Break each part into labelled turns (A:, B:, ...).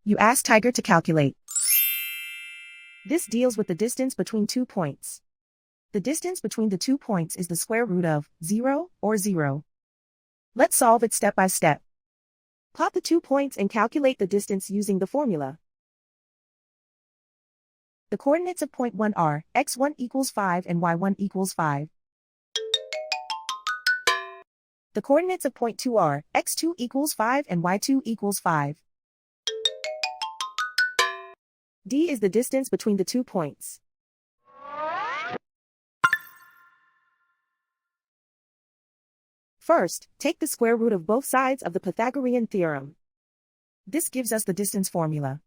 A: You ask Tiger to calculate. This deals with the distance between 2 points. The distance between the 2 points is the square root of 0 or 0. Let's solve it step by step. Plot the 2 points and calculate the distance using the formula. The coordinates of point 1 are x1 equals 5 and y1 equals 5. The coordinates of point 2 are x2 equals 5 and y2 equals 5. D is the distance between the 2 points. First, take the square root of both sides of the Pythagorean theorem. This gives us the distance formula.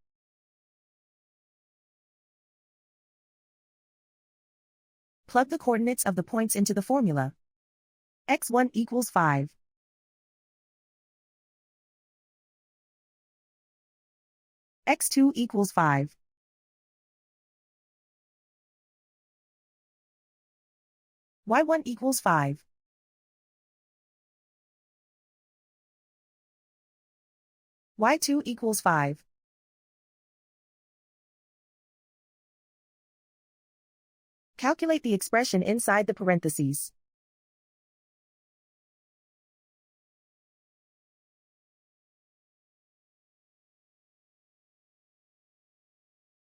A: Plug the coordinates of the points into the formula. x1 equals 5. x2 equals 5. y1 equals 5. y2 equals 5. Calculate the expression inside the parentheses.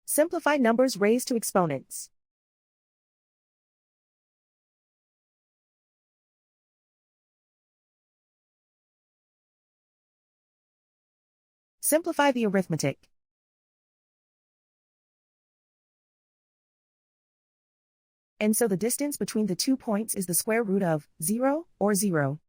A: Simplify numbers raised to exponents. Simplify the arithmetic. And so the distance between the 2 points is the square root of 0 or 0.